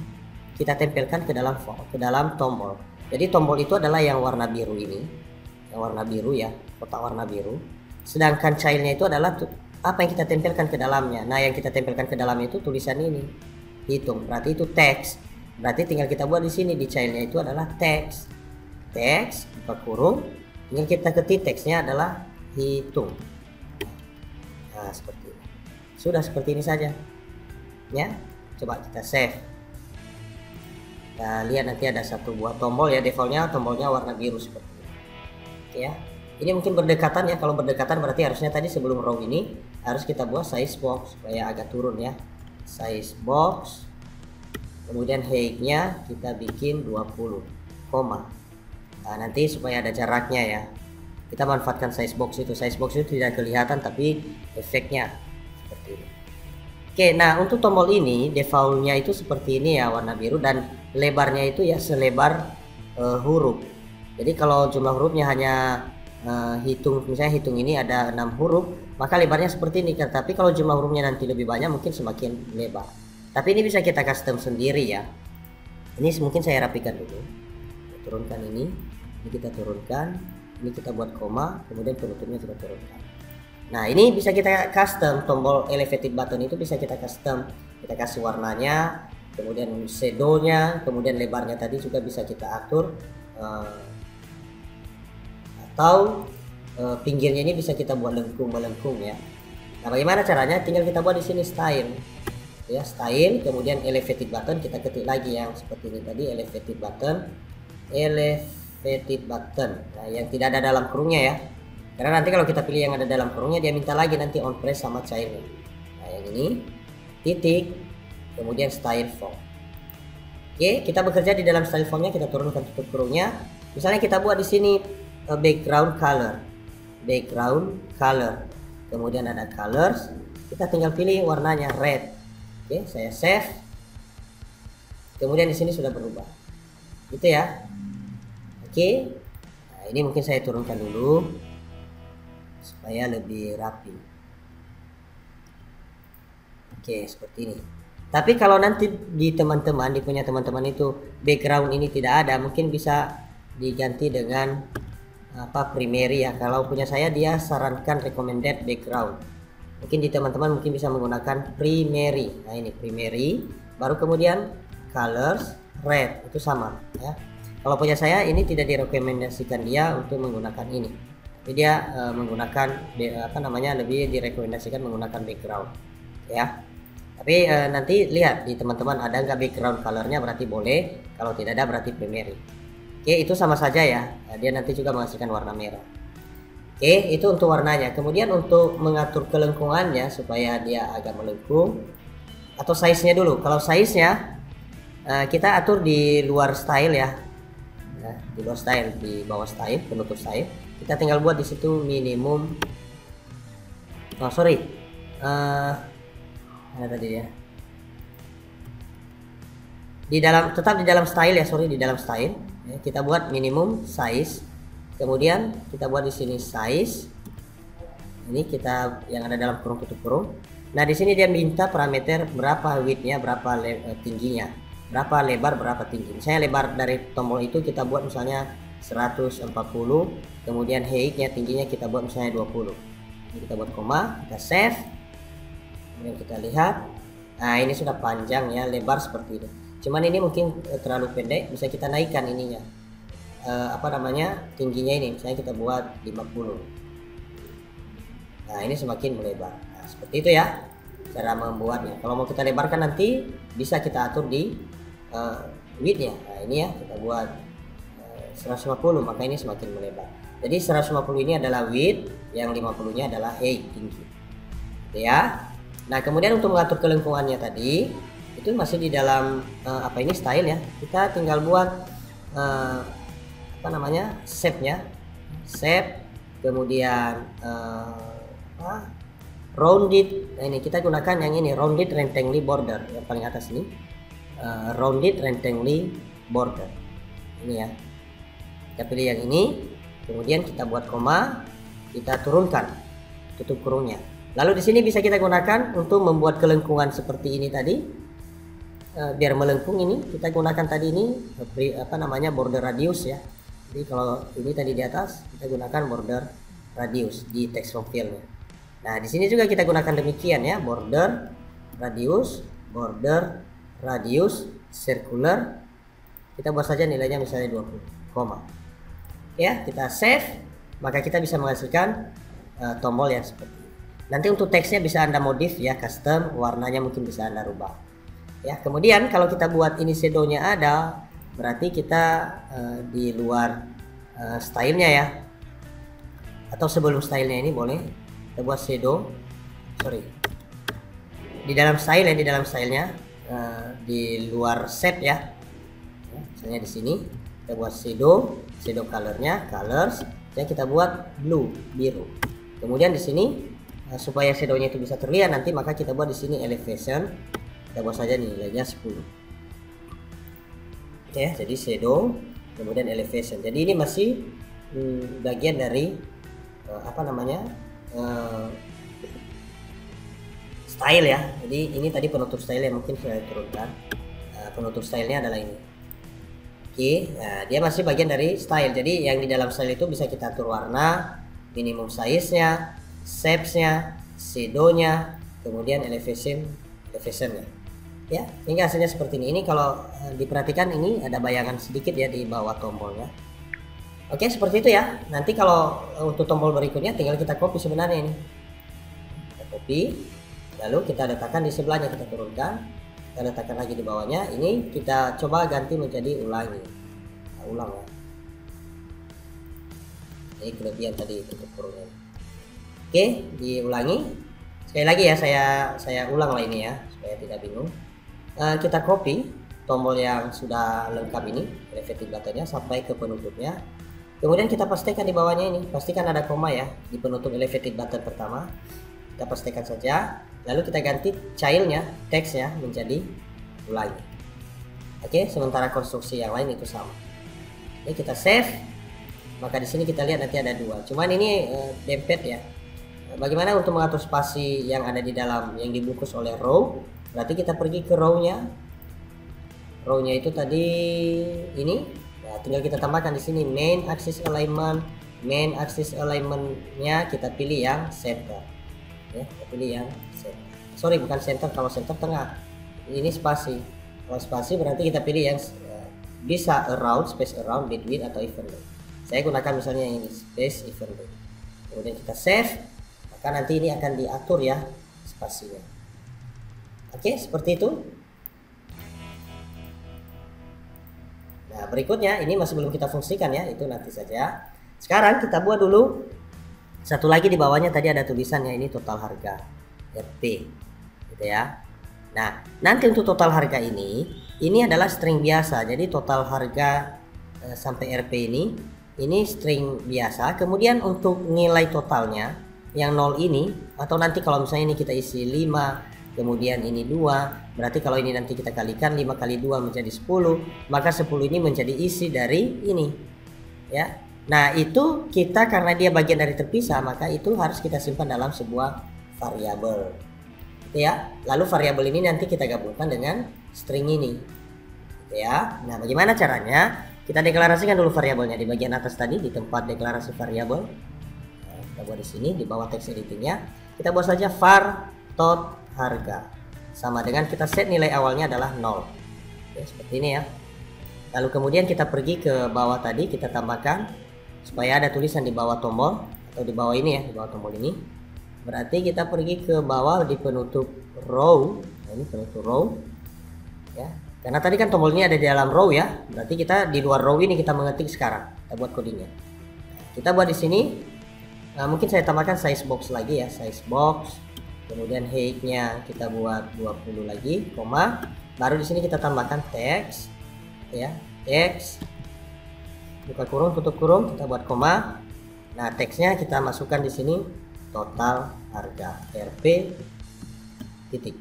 kita tempelkan ke dalam tombol. Jadi tombol itu adalah yang warna biru ini, yang warna biru ya, kotak warna biru. Sedangkan child-nya itu adalah apa yang kita tempelkan ke dalamnya. Nah, yang kita tempelkan ke dalamnya itu tulisan ini, hitung. Berarti itu teks. Berarti tinggal kita buat di sini, di childnya itu adalah teks. Teks buka kurung, tinggal kita ketik teksnya adalah hitung. Nah, seperti ini. Sudah seperti ini saja. Ya, coba kita save. Nah, lihat nanti ada satu buah tombol ya, defaultnya tombolnya warna biru seperti ini. Oke ya. Ini mungkin berdekatan ya, kalau berdekatan berarti harusnya tadi sebelum row ini harus kita buat size box supaya agak turun ya. Size box. Kemudian height-nya kita bikin 20, koma. Nah, nanti supaya ada jaraknya ya. Kita manfaatkan size box itu. Size box itu tidak kelihatan tapi efeknya seperti ini. Oke, nah untuk tombol ini defaultnya itu seperti ini ya, warna biru, dan lebarnya itu ya selebar huruf. Jadi kalau jumlah hurufnya hanya misalnya hitung ini ada 6 huruf, maka lebarnya seperti ini kan. Tapi kalau jumlah hurufnya nanti lebih banyak, mungkin semakin lebar. Tapi ini bisa kita custom sendiri ya. Ini mungkin saya rapikan dulu. Kita turunkan ini kita turunkan, ini kita buat koma, kemudian penutupnya kita turunkan. Nah, ini bisa kita custom, tombol elevated button itu bisa kita custom. Kita kasih warnanya, kemudian shadow-nya, kemudian lebarnya tadi juga bisa kita atur. Atau pinggirnya ini bisa kita buat melengkung ya. Nah, bagaimana caranya? Tinggal kita buat di sini style ya, style, kemudian elevated button, kita ketik lagi yang seperti ini tadi, elevated button. Nah, yang tidak ada dalam kurungnya ya, karena nanti kalau kita pilih yang ada dalam kurungnya dia minta lagi nanti on press sama child. Nah, yang ini titik, kemudian style form. Oke, kita bekerja di dalam style formnya, kita turunkan tutup kurungnya. Misalnya kita buat di sini background color, kemudian ada colors, kita tinggal pilih warnanya red. Oke, saya save, kemudian di sini sudah berubah gitu ya. Oke, nah ini mungkin saya turunkan dulu supaya lebih rapi. Oke, seperti ini. Tapi kalau nanti di punya teman-teman itu background ini tidak ada, mungkin bisa diganti dengan primary ya. Kalau punya saya dia sarankan recommended background. Mungkin di teman-teman mungkin bisa menggunakan primary. Nah, ini primary, baru kemudian colors red, itu sama ya. Kalau punya saya ini tidak direkomendasikan dia untuk menggunakan ini. Tapi dia menggunakan lebih direkomendasikan menggunakan background ya. Tapi nanti lihat di teman-teman ada nggak background colornya, berarti boleh. Kalau tidak ada berarti primary. Oke, itu sama saja ya. Dia nanti juga menghasilkan warna merah. Oke, itu untuk warnanya. Kemudian untuk mengatur kelengkungannya supaya dia agak melengkung, atau size-nya dulu. Kalau size-nya kita atur di luar style ya. Nah, di luar style, di bawah style, penutup style. Kita tinggal buat di situ minimum. Mana tadi ya? Tetap di dalam style ya, di dalam style. Ya, kita buat minimum size, kemudian kita buat di sini size. Ini kita yang ada dalam kurung tutup kurung. Nah, di sini dia minta parameter berapa width-nya, berapa tingginya, berapa lebar, berapa tinggi. Misalnya lebar dari tombol itu kita buat misalnya 140, kemudian height-nya, tingginya kita buat misalnya 20. Ini kita buat koma, kita save. Kemudian kita lihat. Nah, ini sudah panjang ya, lebar seperti itu. Cuman ini mungkin terlalu pendek, bisa kita naikkan ininya. Tingginya ini, misalnya kita buat 50. Nah, ini semakin melebar. Nah, seperti itu ya. cara membuatnya. Kalau mau kita lebarkan nanti bisa kita atur di widthnya. Nah ini ya, kita buat 150, maka ini semakin melebar. Jadi 150 ini adalah width, yang 50 nya adalah height, tinggi ya. Nah kemudian untuk mengatur kelengkungannya tadi itu masih di dalam apa ini, style ya. Kita tinggal buat apa namanya, shape-nya, shape, kemudian rounded. Nah ini kita gunakan yang ini, rounded rectangle border, yang paling atas ini, rounded rectangle border ini ya. Kita pilih yang ini, kemudian kita buat koma, kita turunkan, tutup kurungnya. Lalu di sini bisa kita gunakan untuk membuat kelengkungan seperti ini tadi. Biar melengkung ini kita gunakan tadi ini apa namanya, border radius ya. Jadi kalau ini tadi di atas, kita gunakan border radius di text from field-nya. Nah di sini juga kita gunakan demikian ya, border radius circular. Kita buat saja nilainya misalnya 20, koma. Ya, kita save, maka kita bisa menghasilkan tombol yang seperti ini. Nanti untuk teksnya bisa Anda modif ya, custom, warnanya mungkin bisa Anda rubah. Ya, kemudian kalau kita buat ini shadow-nya ada, berarti kita di luar stylenya ya. Atau sebelum stylenya ini boleh kita buat shadow, di dalam style ya, di dalam stylenya di luar shape ya. Misalnya di sini kita buat shadow colornya, colors ya, kita buat blue, biru. Kemudian di sini supaya shadownya itu bisa terlihat nanti, maka kita buat di sini elevation, kita buat saja nilainya 10. Oke, jadi shadow kemudian elevation. Jadi ini masih bagian dari apa namanya, style ya. Jadi ini tadi penutup style yang mungkin saya turunkan. Penutup stylenya adalah ini. Oke, nah dia masih bagian dari style. Jadi yang di dalam style itu bisa kita atur warna, minimum size-nya, shapes-nya, shadow-nya, kemudian elevation-nya. Ya, hingga hasilnya seperti ini. Ini kalau diperhatikan ini ada bayangan sedikit ya di bawah tombolnya. Oke, seperti itu ya. Nanti kalau untuk tombol berikutnya tinggal kita copy sebenarnya ini. Kita copy, lalu kita letakkan di sebelahnya, kita turunkan. Kita letakkan lagi di bawahnya. Ini kita coba ganti menjadi ulangi. Nah, ulang ya. Ini kelebihan tadi tutup kurungnya. Oke, diulangi. Sekali lagi ya, saya ulang lah ini ya supaya tidak bingung. Kita copy tombol yang sudah lengkap ini, elevated buttonnya sampai ke penutupnya. Kemudian kita pastikan di bawahnya ini, pastikan ada koma ya di penutup elevated button pertama. Kita pastikan saja. Lalu kita ganti childnya, teksnya menjadi ulangi. Oke, sementara konstruksi yang lain itu sama. Ini kita save. Maka di sini kita lihat nanti ada dua. Cuman ini dempet ya. Bagaimana untuk mengatur spasi yang ada di dalam yang dibungkus oleh row? Berarti kita pergi ke row-nya. Row-nya itu tadi ini. Nah, tinggal kita tambahkan di sini main axis alignment. Main axis alignment-nya kita pilih yang center. Ya, kita pilih yang center. Sorry, bukan center. Kalau center tengah. Ini spasi. Kalau spasi berarti kita pilih yang bisa around, space around, between atau evenly. Saya gunakan misalnya ini space evenly. Kemudian kita save. Maka nanti ini akan diatur ya spasinya. Oke, seperti itu. Nah, berikutnya ini masih belum kita fungsikan ya, itu nanti saja. Sekarang kita buat dulu satu lagi di bawahnya, tadi ada tulisannya ini total harga RP gitu ya. Nah, nanti untuk total harga ini adalah string biasa. Jadi total harga sampai RP ini string biasa. Kemudian untuk nilai totalnya yang 0 ini, atau nanti kalau misalnya ini kita isi 5, kemudian ini 2, berarti kalau ini nanti kita kalikan 5 kali 2 menjadi 10, maka 10 ini menjadi isi dari ini ya. Nah itu kita karena dia bagian dari terpisah, maka itu harus kita simpan dalam sebuah variabel gitu ya. Lalu variabel ini nanti kita gabungkan dengan string ini gitu ya. Nah bagaimana caranya? Kita deklarasikan dulu variabelnya di bagian atas tadi, di tempat deklarasi variabel. Kita buat di sini di bawah text editingnya, kita buat saja var tot harga sama dengan kita set nilai awalnya adalah 0 ya, seperti ini ya. Lalu kemudian kita pergi ke bawah tadi, kita tambahkan supaya ada tulisan di bawah tombol atau di bawah ini ya, di bawah tombol ini berarti kita pergi ke bawah di penutup row. Nah, ini penutup row ya, karena tadi kan tombol ini ada di dalam row ya, berarti kita di luar row ini kita mengetik sekarang, kita buat codingnya. Kita buat di sini. Nah, mungkin saya tambahkan size box lagi ya, size box. Kemudian height-nya kita buat 20 lagi, koma. Baru di sini kita tambahkan teks ya, teks buka kurung tutup kurung, kita buat koma. Nah, teksnya kita masukkan di sini total harga RP titik.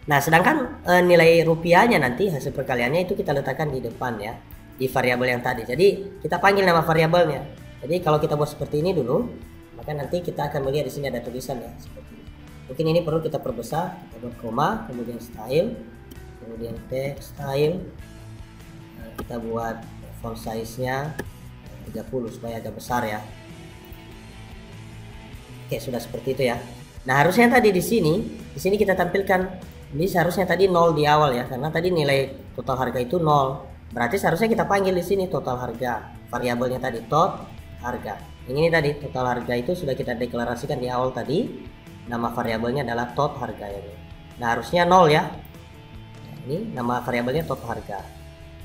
Nah, sedangkan nilai rupiahnya nanti hasil perkaliannya itu kita letakkan di depan ya, di variabel yang tadi. Jadi kita panggil nama variabelnya. Jadi kalau kita buat seperti ini dulu, maka nanti kita akan melihat di sini ada tulisan ya seperti ini. Mungkin ini perlu kita perbesar, kita buat koma, kemudian style, kemudian text style. Nah, kita buat font size-nya 30 supaya agak besar ya. Oke, sudah seperti itu ya. Nah, harusnya tadi di sini kita tampilkan, ini seharusnya tadi 0 di awal ya, karena tadi nilai total harga itu 0. Berarti seharusnya kita panggil di sini total harga, variabelnya tadi tot harga. Ini tadi total harga itu sudah kita deklarasikan di awal tadi. Nama variabelnya adalah tot harga ini. Nah, harusnya 0 ya. Nah, ini nama variabelnya tot harga.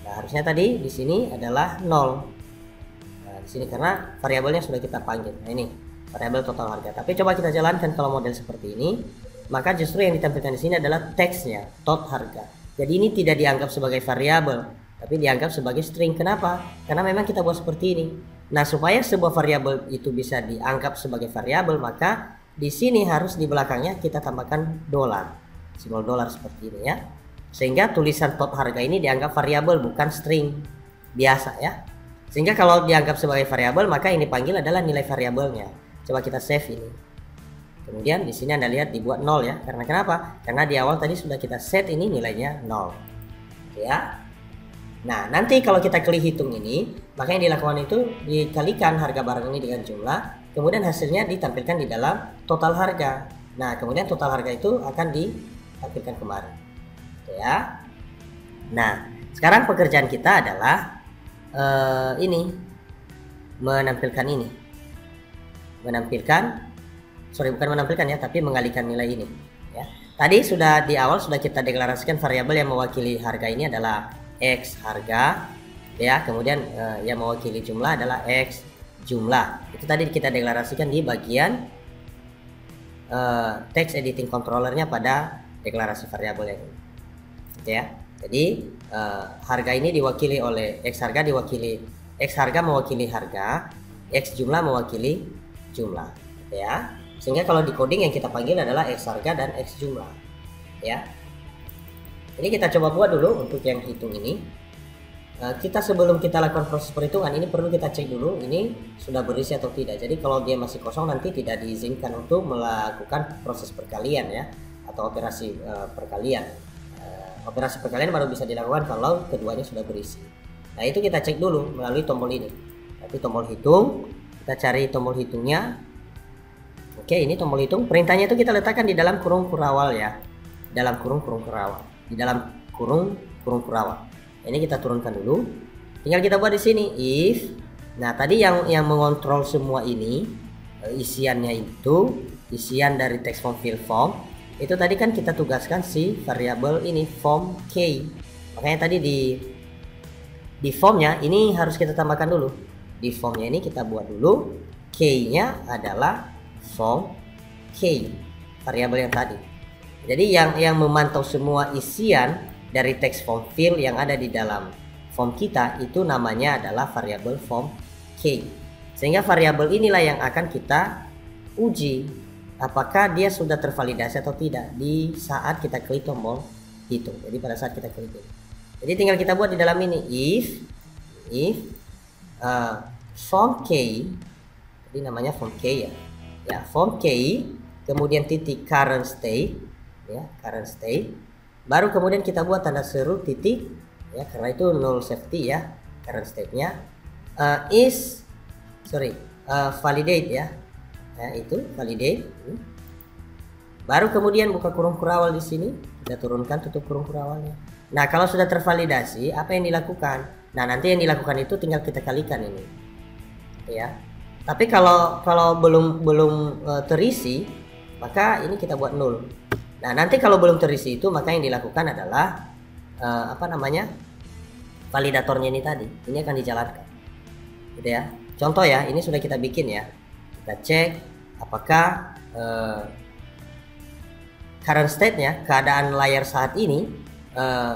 Nah, harusnya tadi di sini adalah 0. Nah, di sini karena variabelnya sudah kita panggil. Nah, ini variabel total harga. Tapi coba kita jalankan kalau model seperti ini, maka justru yang ditampilkan di sini adalah teksnya tot harga. Jadi ini tidak dianggap sebagai variabel, tapi dianggap sebagai string. Kenapa? Karena memang kita buat seperti ini. Nah, supaya sebuah variabel itu bisa dianggap sebagai variabel, maka di sini harus di belakangnya kita tambahkan dolar, simbol dolar seperti ini ya. Sehingga tulisan tot harga ini dianggap variabel bukan string biasa ya. Sehingga kalau dianggap sebagai variabel, maka ini panggil adalah nilai variabelnya. Coba kita save ini. Kemudian di sini Anda lihat dibuat 0 ya. Karena kenapa? Karena di awal tadi sudah kita set ini nilainya 0. Ya. Nah, nanti kalau kita klik hitung ini, maka yang dilakukan itu dikalikan harga barang ini dengan jumlah, kemudian hasilnya ditampilkan di dalam total harga. Nah, kemudian total harga itu akan ditampilkan kemarin. Ya. Nah, sekarang pekerjaan kita adalah ini menampilkan ini. Bukan menampilkan ya, tapi mengalihkan nilai ini ya. Tadi sudah di awal sudah kita deklarasikan variabel yang mewakili harga ini adalah X harga ya, kemudian yang mewakili jumlah adalah X jumlah. Itu tadi kita deklarasikan di bagian text editing controllernya pada deklarasi variabel ini ya. Jadi harga ini diwakili oleh X harga, mewakili harga, X jumlah mewakili jumlah ya. Sehingga kalau di coding yang kita panggil adalah X harga dan X jumlah ya. Ini kita coba buat dulu untuk yang hitung ini. Kita sebelum kita lakukan proses perhitungan ini perlu kita cek dulu ini sudah berisi atau tidak. Jadi kalau dia masih kosong nanti tidak diizinkan untuk melakukan proses perkalian ya, atau operasi perkalian. Operasi perkalian baru bisa dilakukan kalau keduanya sudah berisi. Nah, itu kita cek dulu melalui tombol ini. Tapi tombol hitung, kita cari tombol hitungnya. Oke, ini tombol hitung. Perintahnya itu kita letakkan di dalam kurung kurawal ya. Dalam kurung kurawal. Di dalam kurung kurawal. Ini kita turunkan dulu. Tinggal kita buat di sini if. Nah, tadi yang mengontrol semua ini isiannya itu isian dari text form fill form. Itu tadi kan kita tugaskan si variabel ini form K. Makanya tadi di formnya ini harus kita tambahkan dulu. Di formnya ini kita buat dulu K-nya adalah form K, variabel yang tadi. Jadi yang memantau semua isian dari text form fill yang ada di dalam form kita itu namanya adalah variabel form K. Sehingga variabel inilah yang akan kita uji apakah dia sudah tervalidasi atau tidak di saat kita klik tombol hitung. Jadi pada saat kita klik ini. Jadi tinggal kita buat di dalam ini if form K. Jadi namanya form K ya. Ya, form K kemudian titik current state ya, current state. Baru kemudian kita buat tanda seru titik ya, karena itu null safety ya, current state-nya validate ya. Ya, itu validate. Baru kemudian buka kurung kurawal di sini, kita turunkan tutup kurung kurawalnya. Nah, kalau sudah tervalidasi, apa yang dilakukan? Nah, nanti yang dilakukan itu tinggal kita kalikan ini. Ya. Tapi kalau belum terisi, maka ini kita buat 0. Nah, nanti kalau belum terisi itu, maka yang dilakukan adalah validatornya ini tadi. Ini akan dijalankan. Gitu ya. Contoh ya, ini sudah kita bikin ya. Kita cek apakah current state-nya, keadaan layar saat ini,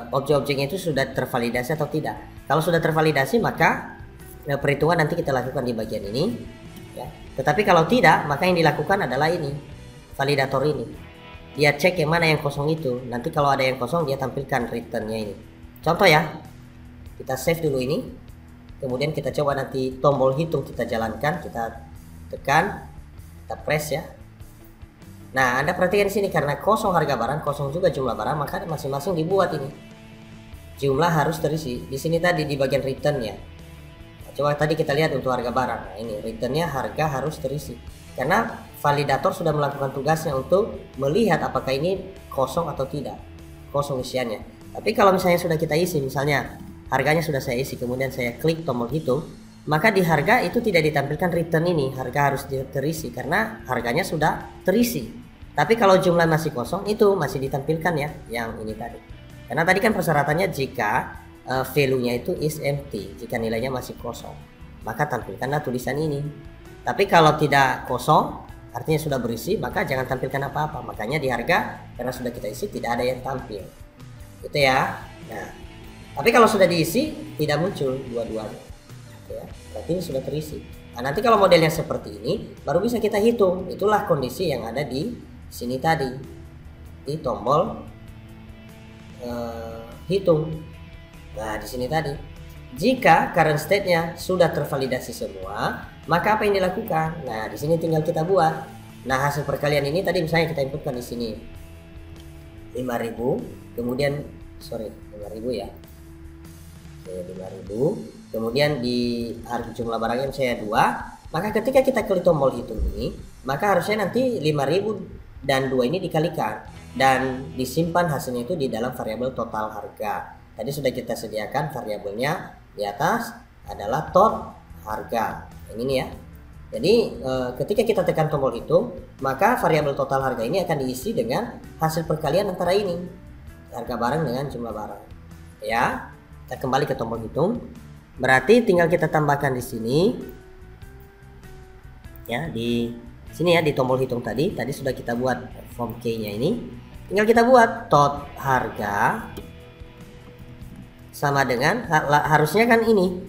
objek-objeknya itu sudah tervalidasi atau tidak. Kalau sudah tervalidasi, maka perhitungan nanti kita lakukan di bagian ini ya. Tetapi kalau tidak, maka yang dilakukan adalah ini, validator ini. Dia cek yang mana yang kosong itu. Nanti kalau ada yang kosong, dia tampilkan returnnya ini. Contoh ya, kita save dulu ini. Kemudian kita coba nanti tombol hitung kita jalankan, kita tekan, kita press ya. Nah, Anda perhatikan di sini, karena kosong harga barang, kosong juga jumlah barang, maka masing-masing dibuat ini. Jumlah harus terisi. Di sini tadi di bagian return ya. Nah, coba tadi kita lihat untuk harga barang. Nah, ini returnnya harga harus terisi. Karena validator sudah melakukan tugasnya untuk melihat apakah ini kosong atau tidak, kosong isiannya. Tapi kalau misalnya sudah kita isi, misalnya harganya sudah saya isi, kemudian saya klik tombol hitung, maka di harga itu tidak ditampilkan return ini, harga harus terisi karena harganya sudah terisi. Tapi kalau jumlah masih kosong, itu masih ditampilkan ya, yang ini tadi. Karena tadi kan persyaratannya jika value-nya itu is empty, jika nilainya masih kosong, maka tampilkanlah tulisan ini. Tapi kalau tidak kosong, artinya sudah berisi, maka jangan tampilkan apa-apa. Makanya di harga, karena sudah kita isi, tidak ada yang tampil. Gitu ya. Nah, tapi kalau sudah diisi, tidak muncul dua-duanya. Ya, berarti ini sudah terisi. Nah, nanti kalau modelnya seperti ini, baru bisa kita hitung. Itulah kondisi yang ada di sini tadi, di tombol hitung. Nah, di sini tadi, jika current state-nya sudah tervalidasi semua, maka apa yang dilakukan? Nah, di sini tinggal kita buat. Nah, hasil perkalian ini tadi misalnya kita inputkan di sini 5.000, kemudian 5.000 ya. Oke, 5.000. Kemudian di harga jumlah barangnya saya 2, maka ketika kita klik tombol hitung ini, maka harusnya nanti 5.000 dan 2 ini dikalikan dan disimpan hasilnya itu di dalam variabel total harga. Tadi sudah kita sediakan variabelnya di atas adalah tot harga. Yang ini ya. Jadi ketika kita tekan tombol hitung, maka variabel total harga ini akan diisi dengan hasil perkalian antara ini, harga barang dengan jumlah barang. Ya, kita kembali ke tombol hitung. Berarti tinggal kita tambahkan di sini. Ya, di sini ya, di tombol hitung tadi sudah kita buat form key-nya ini. Tinggal kita buat tot harga sama dengan harusnya kan ini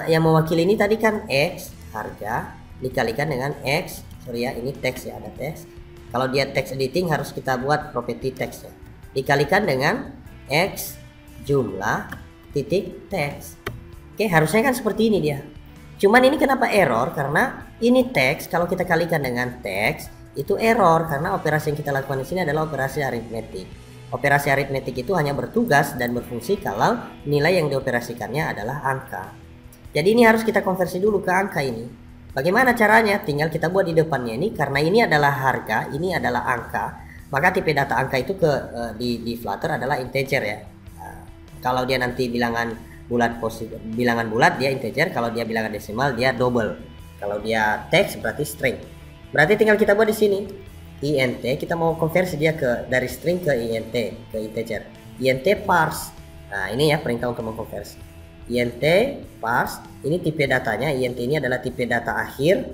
yang mewakili ini tadi kan X harga dikalikan dengan X, ini teks ya, ada teks. Kalau dia teks editing harus kita buat property teks ya, dikalikan dengan X jumlah titik teks. Oke, harusnya kan seperti ini dia. Cuman ini kenapa error? Karena ini teks, kalau kita kalikan dengan teks itu error karena operasi yang kita lakukan di sini adalah operasi aritmetik. Operasi aritmetik itu hanya bertugas dan berfungsi kalau nilai yang dioperasikannya adalah angka. Jadi ini harus kita konversi dulu ke angka ini. Bagaimana caranya? Tinggal kita buat di depannya ini, karena ini adalah harga, ini adalah angka, maka tipe data angka itu di Flutter adalah integer ya. Nah, kalau dia nanti bilangan bulat dia integer, kalau dia bilangan desimal dia double. Kalau dia teks berarti string. Berarti tinggal kita buat di sini int, kita mau konversi dia dari string ke int, ke integer. Int parse. Nah, ini ya perintah untuk mengkonversi. Int parse, ini tipe datanya. Int ini adalah tipe data akhir.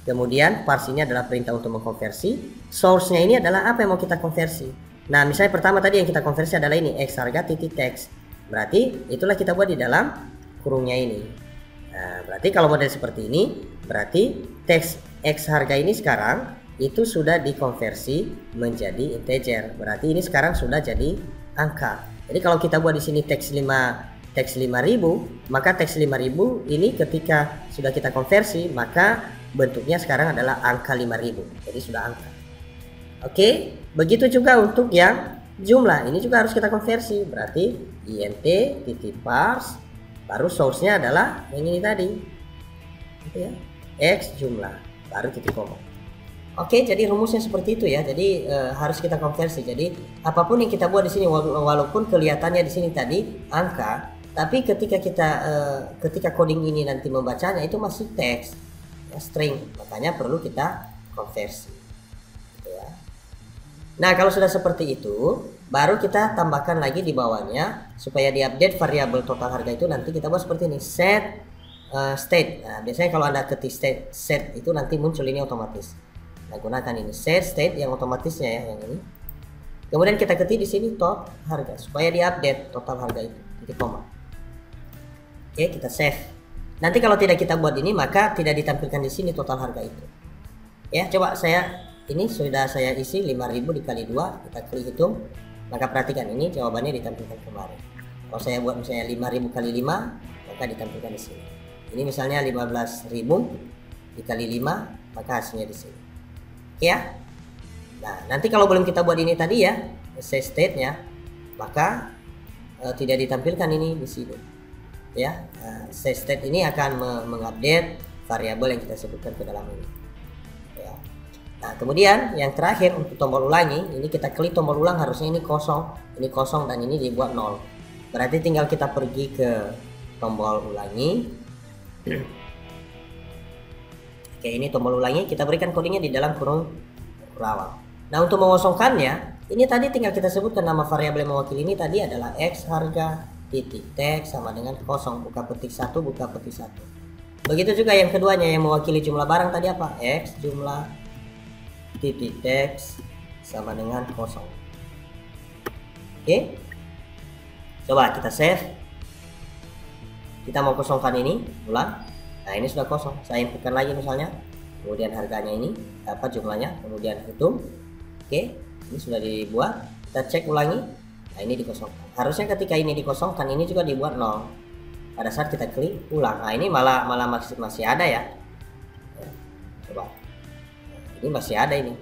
Kemudian parse ini adalah perintah untuk mengkonversi. Source-nya ini adalah apa yang mau kita konversi. Nah, misalnya pertama tadi yang kita konversi adalah ini x harga titik teks. Berarti itulah kita buat di dalam kurungnya ini. Nah, berarti kalau model seperti ini, berarti teks x harga ini sekarang itu sudah dikonversi menjadi integer. Berarti ini sekarang sudah jadi angka. Jadi kalau kita buat di sini teks 5.000, maka teks 5.000 ini ketika sudah kita konversi, maka bentuknya sekarang adalah angka 5.000. Jadi sudah angka. Oke, begitu juga untuk yang jumlah. Ini juga harus kita konversi. Berarti int titik parse, baru source-nya adalah yang ini tadi. Gitu ya. X jumlah, baru titik koma. Oke, jadi rumusnya seperti itu ya. Jadi harus kita konversi. Jadi apapun yang kita buat di sini, walaupun kelihatannya di sini tadi angka, tapi ketika coding ini nanti membacanya itu masih teks. ya, string, makanya perlu kita konversi gitu ya. Nah kalau sudah seperti itu baru kita tambahkan lagi di bawahnya supaya diupdate variabel total harga itu. Nanti kita buat seperti ini, set state. Nah biasanya kalau Anda ketik set itu nanti muncul ini otomatis. Nah gunakan ini set state yang otomatisnya ya, yang ini. Kemudian kita ketik di sini top harga supaya diupdate total harga itu, titik koma. Oke, kita save. Nanti kalau tidak kita buat ini maka tidak ditampilkan di sini total harga itu. Ya, coba ini sudah saya isi 5.000 dikali 2, kita klik hitung. Maka perhatikan ini jawabannya ditampilkan kemarin. Kalau saya buat misalnya 5.000 kali 5, maka ditampilkan di sini. Ini misalnya 15.000 dikali 5, maka hasilnya di sini. Oke ya. Nah, nanti kalau belum kita buat ini tadi ya, set state-nya, maka tidak ditampilkan ini di sini. Ya, set state ini akan mengupdate variabel yang kita sebutkan ke dalam ini. Ya. Nah, kemudian yang terakhir untuk tombol ulangi, ini kita klik tombol ulang, harusnya ini kosong dan ini dibuat 0. Berarti tinggal kita pergi ke tombol ulangi. Oke, ini tombol ulangi, kita berikan kodenya di dalam kurung rawang. Nah, untuk mengosongkannya, ini tadi tinggal kita sebutkan nama variabel yang mewakili ini tadi adalah X harga titik teks sama dengan kosong, buka petik 1, buka petik 1. Begitu juga yang keduanya yang mewakili jumlah barang tadi apa? X jumlah titik teks sama dengan kosong. Oke. Coba kita save. Kita mau kosongkan ini, ulang. Nah, ini sudah kosong. Saya inputkan lagi misalnya. Kemudian harganya ini, apa jumlahnya, kemudian hitung. Oke, ini sudah dibuat. Kita cek ulangi. Nah, ini dikosongkan. Harusnya ketika ini dikosongkan, ini juga dibuat 0. Pada saat kita klik ulang. Nah, ini malah masih ada ya. Coba. Ini masih ada ini.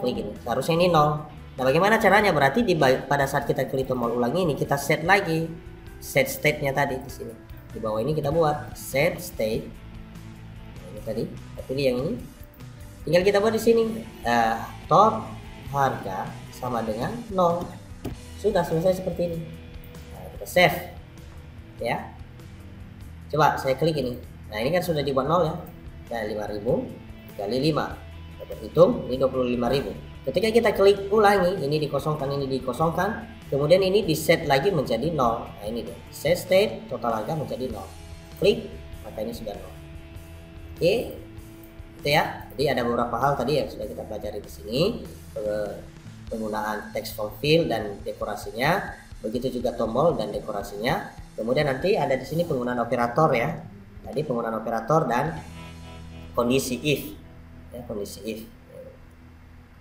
Klik ini. Harusnya ini 0. Nah, bagaimana caranya? Berarti pada saat kita klik tombol ulangi ini kita set lagi set state-nya tadi di sini. Di bawah ini kita buat set state. Nah, ini tadi. Kita pilih yang ini. Tinggal kita buat di sini. Top harga sama dengan 0. Sudah selesai seperti ini. Nah, kita save ya. Coba saya klik ini. Nah, ini kan sudah dibuat 0 ya. Nah, 5.000 kali 5. Kita hitung ini 25.000. Ketika kita klik ulangi, ini dikosongkan, ini dikosongkan, kemudian ini di set lagi menjadi 0. Nah, ini dia. Set state total harga menjadi 0. Klik, maka ini sudah 0. Oke. Itu ya. Jadi ada beberapa hal tadi yang sudah kita pelajari di sini. Penggunaan text form field dan dekorasinya, begitu juga tombol dan dekorasinya. Kemudian nanti ada di sini penggunaan operator ya. Tadi penggunaan operator dan kondisi if. Ya, kondisi if.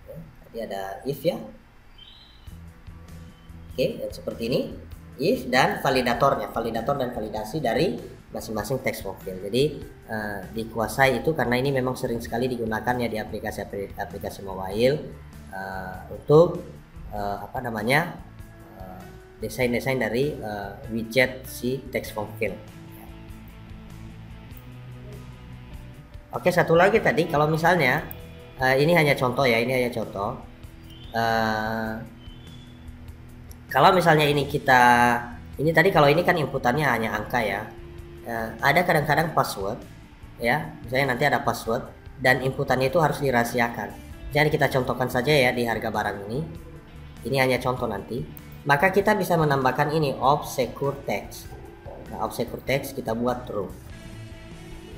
Ya, tadi ada if ya. Oke, dan seperti ini if dan validatornya, validator dan validasi dari masing-masing text form field. Jadi dikuasai itu karena ini memang sering sekali digunakan ya di aplikasi mobile. Untuk desain-desain dari widget si text form field. Oke, satu lagi tadi kalau misalnya ini hanya contoh ya, ini hanya contoh. Kalau misalnya ini tadi kalau ini kan inputannya hanya angka ya. Ada kadang-kadang password ya, misalnya nanti ada password dan inputannya itu harus dirahasiakan. Jadi kita contohkan saja ya di harga barang ini. Ini hanya contoh nanti. Maka kita bisa menambahkan ini secure text. Nah, secure text kita buat true.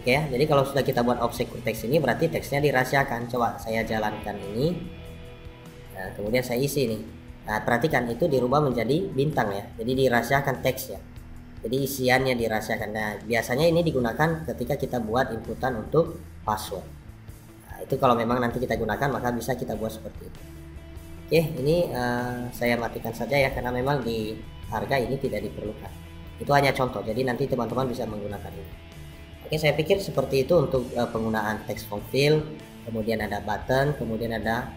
Oke ya. Jadi kalau sudah kita buat secure text ini berarti teksnya dirahasiakan. Coba saya jalankan ini. Nah, kemudian saya isi nih. Nah, perhatikan itu dirubah menjadi bintang ya. Jadi dirahasiakan teks ya. Jadi isiannya dirahasiakan. Nah, biasanya ini digunakan ketika kita buat inputan untuk password. Itu kalau memang nanti kita gunakan maka bisa kita buat seperti itu. Oke, ini saya matikan saja ya karena memang di harga ini tidak diperlukan. Itu hanya contoh, jadi nanti teman-teman bisa menggunakan ini. Oke, saya pikir seperti itu untuk penggunaan text form field. Kemudian ada button, kemudian ada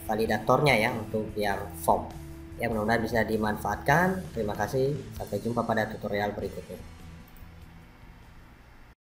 validatornya ya untuk yang form. Ya, mudah-mudahan bisa dimanfaatkan. Terima kasih, sampai jumpa pada tutorial berikutnya.